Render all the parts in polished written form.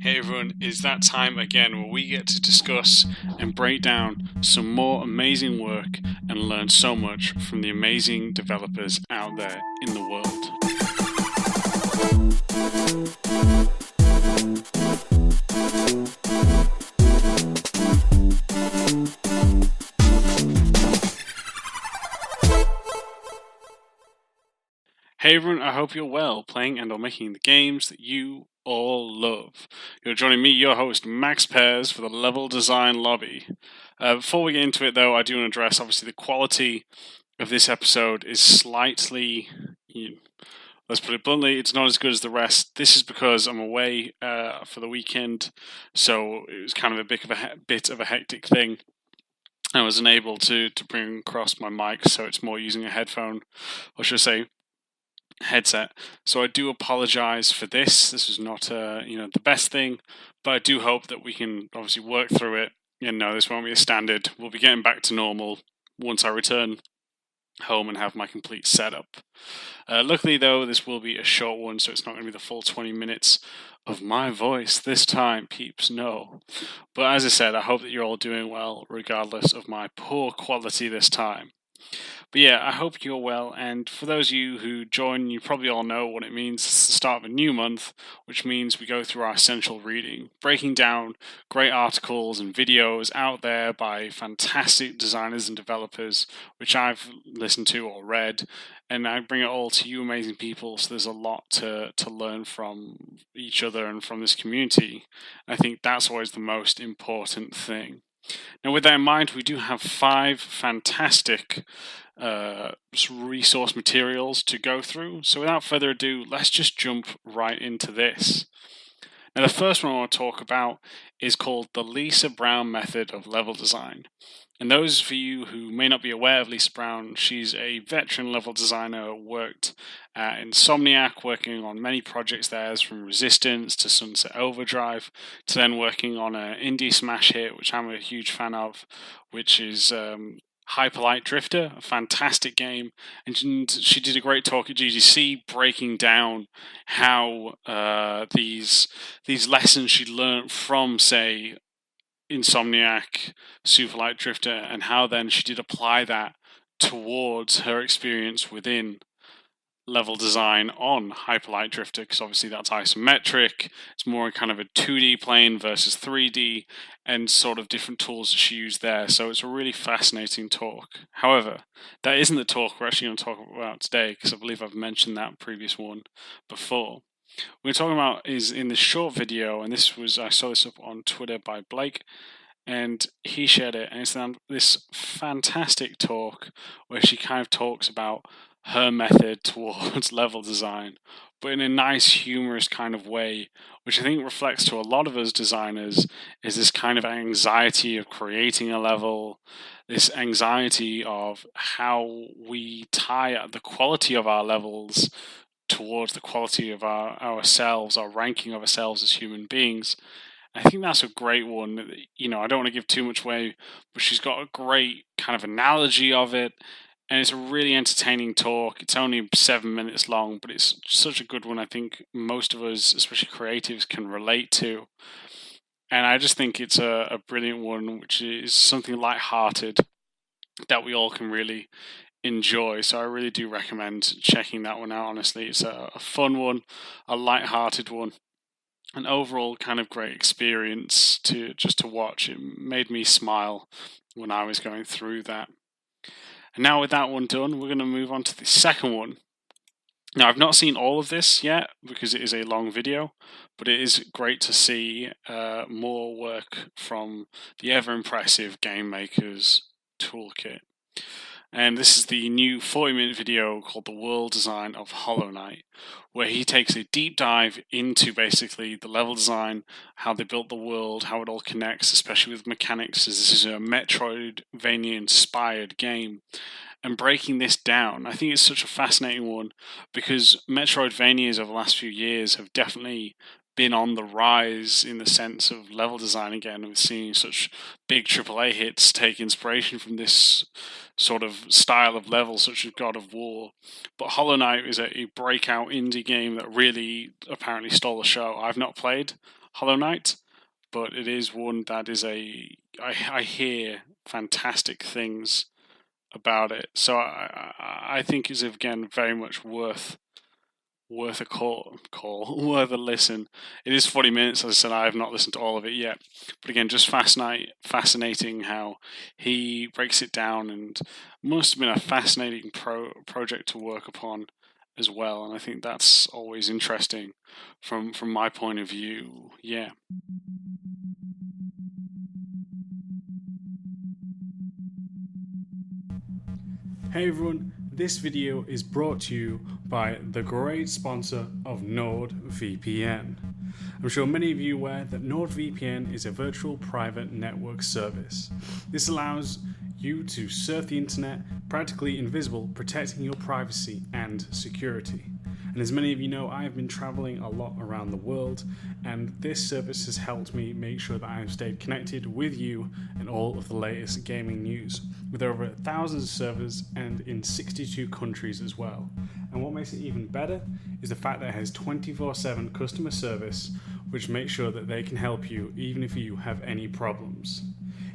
Hey everyone, it's that time again where we get to discuss and break down some more amazing work and learn so much from the amazing developers out there in the world. Hey everyone, I hope you're well, playing and or making the games that you all love. You're joining me, your host, Max Pears, for the Level Design Lobby. Before we get into it though, I do want to address, obviously, the quality of this episode is slightly, let's put it bluntly, it's not as good as the rest. This is because I'm away for the weekend, so it was kind of a bit of a hectic thing. I was unable to bring across my mic, so it's more using a headphone, or should I say, headset. So I do apologize for this. This is not the best thing, but I do hope that we can obviously work through it. And no, this won't be a standard. We'll be getting back to normal once I return home and have my complete setup. Luckily though, this will be a short one, so it's not going to be the full 20 minutes of my voice this time, peeps, no. But as I said, I hope that you're all doing well regardless of my poor quality this time. But yeah, I hope you're well, and for those of you who join, you probably all know what it means. It's the start of a new month, which means we go through our essential reading, breaking down great articles and videos out there by fantastic designers and developers, which I've listened to or read, and I bring it all to you amazing people, so there's a lot to learn from each other and from this community. I think that's always the most important thing. Now, with that in mind, we do have 5 fantastic resource materials to go through. So without further ado, let's just jump right into this. Now, the first one I want to talk about is called the Lisa Brown method of level design. And those of you who may not be aware of Lisa Brown, she's a veteran level designer, worked at Insomniac, working on many projects there, from Resistance to Sunset Overdrive, to then working on an indie smash hit, which I'm a huge fan of, which is Hyperlight Drifter, a fantastic game. And she did a great talk at GDC breaking down how these lessons she learned from, say, Insomniac, Superlight Drifter, and how then she did apply that towards her experience within level design on Hyperlight Drifter, because obviously that's isometric. It's more kind of a 2D plane versus 3D, and sort of different tools that she used there. So it's a really fascinating talk. However, that isn't the talk we're actually going to talk about today, because I believe I've mentioned that previous one before. What we're talking about is in this short video, and I saw this up on Twitter by Blake, and he shared it, and it's this fantastic talk where she kind of talks about her method towards level design, but in a nice, humorous kind of way, which I think reflects to a lot of us designers, is this kind of anxiety of creating a level, this anxiety of how we tie the quality of our levels towards the quality of ourselves, our ranking of ourselves as human beings. I think that's a great one. I don't want to give too much away, but she's got a great kind of analogy of it, and it's a really entertaining talk. It's only 7 minutes long, but it's such a good one. I think most of us, especially creatives, can relate to. And I just think it's a brilliant one, which is something lighthearted that we all can really enjoy. So I really do recommend checking that one out. Honestly, it's a fun one, a light-hearted one, an overall kind of great experience to watch. It made me smile when I was going through that. And now with that one done, we're going to move on to the second one. Now, I've not seen all of this yet because it is a long video, but it is great to see more work from the ever-impressive Game Maker's Toolkit. And this is the new 40-minute video called The World Design of Hollow Knight, where he takes a deep dive into basically the level design, how they built the world, how it all connects, especially with mechanics, as this is a Metroidvania-inspired game. And breaking this down, I think it's such a fascinating one, because Metroidvanias over the last few years have definitely been on the rise in the sense of level design again, with seeing such big AAA hits take inspiration from this sort of style of level, such as God of War. But Hollow Knight is a breakout indie game that really apparently stole the show. I've not played Hollow Knight, but it is one that is I hear fantastic things about it. So I think is again very much worth a call, worth a listen. It is 40 minutes, as I said. I have not listened to all of it yet, but again, just fascinating how he breaks it down, and must have been a fascinating project to work upon as well. And I think that's always interesting from my point of view. Yeah. Hey everyone, this video is brought to you by the great sponsor of NordVPN. I'm sure many of you are aware that NordVPN is a virtual private network service. This allows you to surf the internet practically invisible, protecting your privacy and security. And as many of you know, I've been traveling a lot around the world, and this service has helped me make sure that I've stayed connected with you and all of the latest gaming news, with over 1,000 servers and in 62 countries as well. And what makes it even better is the fact that it has 24/7 customer service, which makes sure that they can help you even if you have any problems.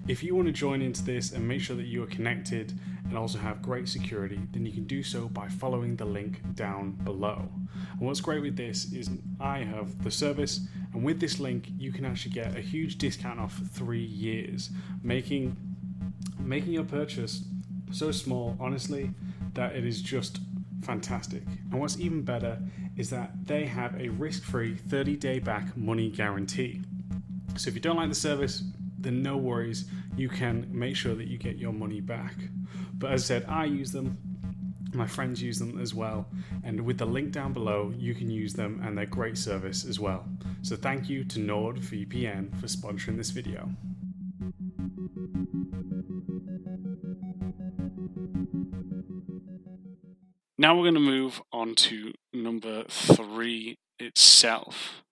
If you want to join into this and make sure that you are connected and also have great security, then you can do so by following the link down below. And what's great with this is I have the service, and with this link you can actually get a huge discount off for 3 years, making your purchase so small, honestly, that it is just fantastic. And what's even better is that they have a risk-free 30-day back money guarantee. So if you don't like the service, then no worries, you can make sure that you get your money back. But as I said, I use them, my friends use them as well, and with the link down below, you can use them, and they're great service as well. So thank you to NordVPN for sponsoring this video. Now we're going to move on to number 3 itself.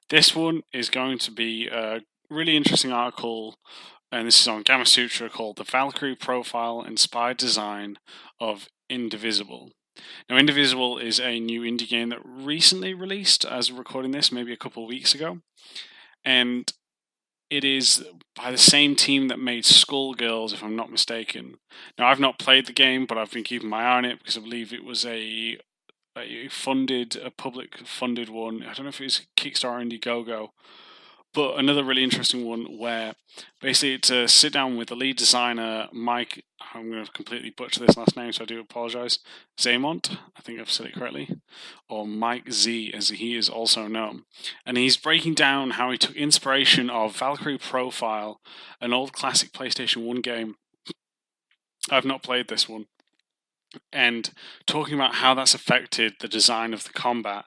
This one is going to be a really interesting article, and this is on Gamasutra, called The Valkyrie Profile Inspired Design of Indivisible. Now, Indivisible is a new indie game that recently released, as we're recording this, maybe a couple of weeks ago. And it is by the same team that made Skullgirls, if I'm not mistaken. Now, I've not played the game, but I've been keeping my eye on it because I believe it was a public funded one. I don't know if it was Kickstarter, Indiegogo, but another really interesting one where basically it's a sit down with the lead designer, Mike. I'm going to completely butcher this last name, so I do apologize. Zamont, I think I've said it correctly, or Mike Z, as he is also known. And he's breaking down how he took inspiration of Valkyrie Profile, an old classic PlayStation 1 game. I've not played this one. And talking about how that's affected the design of the combat.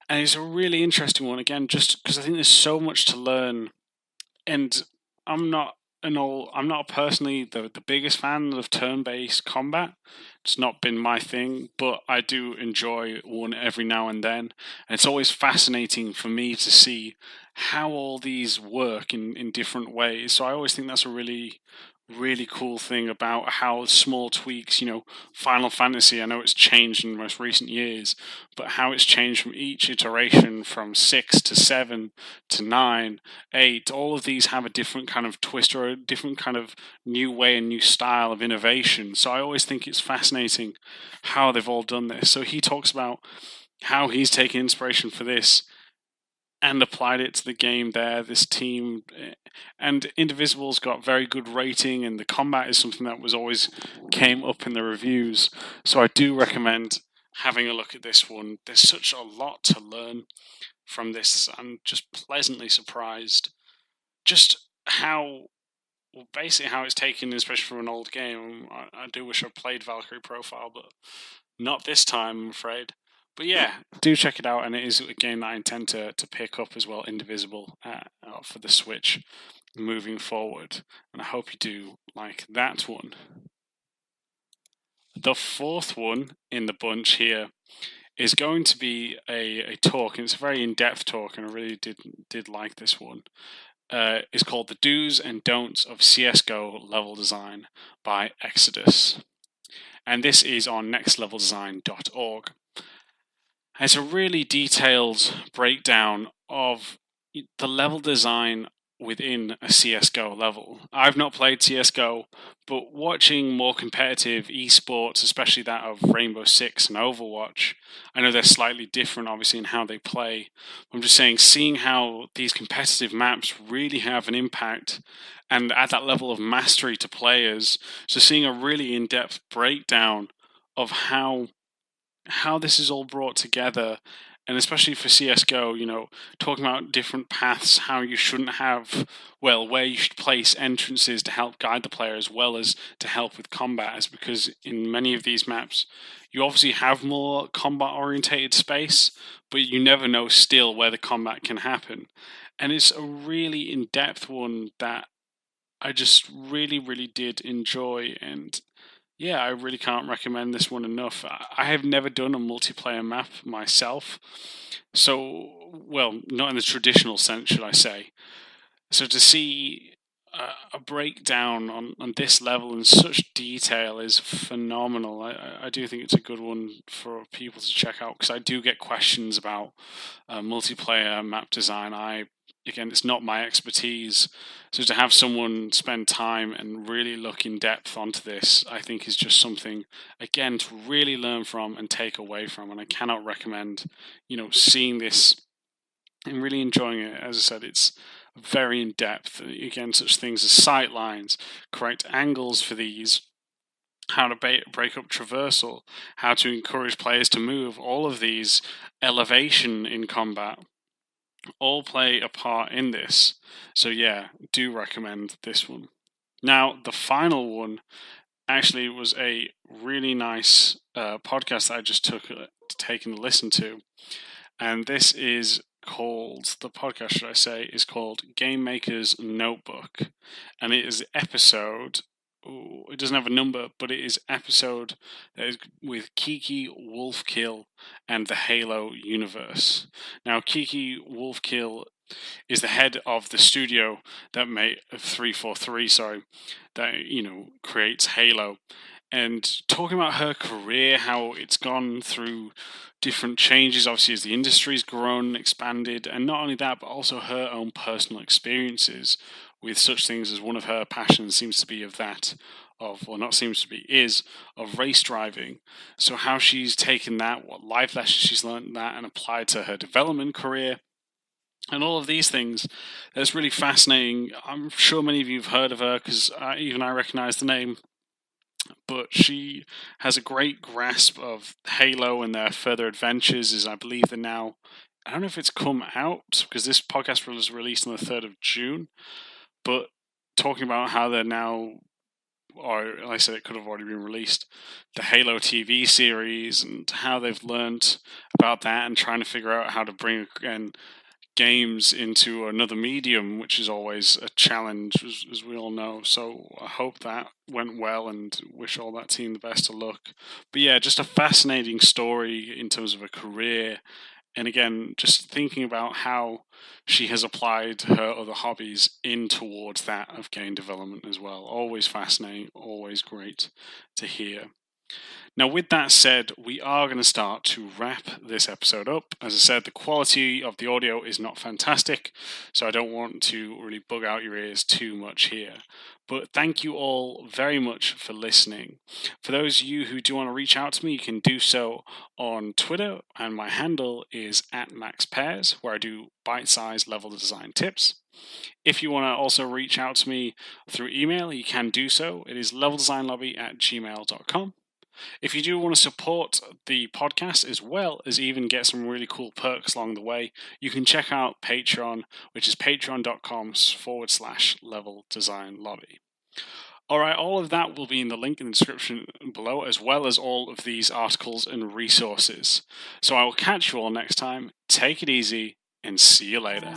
And it's a really interesting one, again, just because I think there's so much to learn. And I'm not personally the biggest fan of turn-based combat. It's not been my thing, but I do enjoy one every now and then. And it's always fascinating for me to see how all these work in different ways. So I always think that's a really cool thing about how small tweaks, Final Fantasy, I know it's changed in the most recent years, but how it's changed from each iteration from 6 to 7 to 9, 8, all of these have a different kind of twist or a different kind of new way and new style of innovation. So I always think it's fascinating how they've all done this. So he talks about how he's taken inspiration for this and applied it to the game there, this team. And Indivisible's got very good rating, and the combat is something that was always came up in the reviews. So I do recommend having a look at this one. There's such a lot to learn from this. I'm just pleasantly surprised just how it's taken, especially from an old game. I do wish I played Valkyrie Profile, but not this time, I'm afraid. But yeah, do check it out, and it is a game that I intend to pick up as well, Indivisible, for the Switch moving forward. And I hope you do like that one. The fourth one in the bunch here is going to be a talk, and it's a very in-depth talk, and I really did like this one. It's called The Do's and Don'ts of CSGO Level Design by Exodus. And this is on nextleveldesign.org. It's a really detailed breakdown of the level design within a CSGO level. I've not played CSGO, but watching more competitive esports, especially that of Rainbow Six and Overwatch, I know they're slightly different, obviously, in how they play. I'm just saying, seeing how these competitive maps really have an impact and add that level of mastery to players. So seeing a really in-depth breakdown of how this is all brought together, and especially for CSGO, talking about different paths, how you shouldn't have, where you should place entrances to help guide the player as well as to help with combat, because in many of these maps, you obviously have more combat-orientated space, but you never know still where the combat can happen. And it's a really in-depth one that I just really, really did enjoy, and yeah, I really can't recommend this one enough. I have never done a multiplayer map myself. So, well, not in the traditional sense, should I say. So to see a breakdown on this level in such detail is phenomenal. I do think it's a good one for people to check out, because I do get questions about multiplayer map design. Again, it's not my expertise, so to have someone spend time and really look in depth onto this, I think is just something, again, to really learn from and take away from. And I cannot recommend, seeing this and really enjoying it. As I said, it's very in depth. Again, such things as sight lines, correct angles for these, how to break up traversal, how to encourage players to move, all of these, elevation in combat, all play a part in this. So yeah, do recommend this one. Now, the final one actually was a really nice podcast that I just taken a listen to. And this is called, the podcast, should I say, is called Game Maker's Notebook. And it is episode, it doesn't have a number, but it is episode that is with Kiki Wolfkill and the Halo universe. Now, Kiki Wolfkill is the head of the studio that made 343, that creates Halo, and talking about her career, how it's gone through different changes, obviously, as the industry's grown and expanded, and not only that, but also her own personal experiences with such things as one of her passions seems to be is of race driving. So how she's taken that, what life lessons she's learned that, and applied to her development career, and all of these things. That's really fascinating. I'm sure many of you have heard of her, because even I recognize the name. But she has a great grasp of Halo and their further adventures, as I believe they're now, I don't know if it's come out, because this podcast was released on the 3rd of June, but talking about how they're now, or like I said, it could have already been released, the Halo TV series, and how they've learned about that and trying to figure out how to bring again games into another medium, which is always a challenge, as we all know. So I hope that went well, and wish all that team the best of luck. But yeah, just a fascinating story in terms of a career, and again, just thinking about how she has applied her other hobbies in towards that of game development as well. Always fascinating, always great to hear. Now, with that said, we are going to start to wrap this episode up. As I said, the quality of the audio is not fantastic, so I don't want to really bug out your ears too much here. But thank you all very much for listening. For those of you who do want to reach out to me, you can do so on Twitter, and my handle is @MaxPairs, where I do bite-sized level design tips. If you want to also reach out to me through email, you can do so. It is leveldesignlobby@gmail.com. If you do want to support the podcast as well as even get some really cool perks along the way, you can check out Patreon, which is patreon.com/leveldesignlobby. Alright, all of that will be in the link in the description below, as well as all of these articles and resources. So I will catch you all next time. Take it easy, and see you later.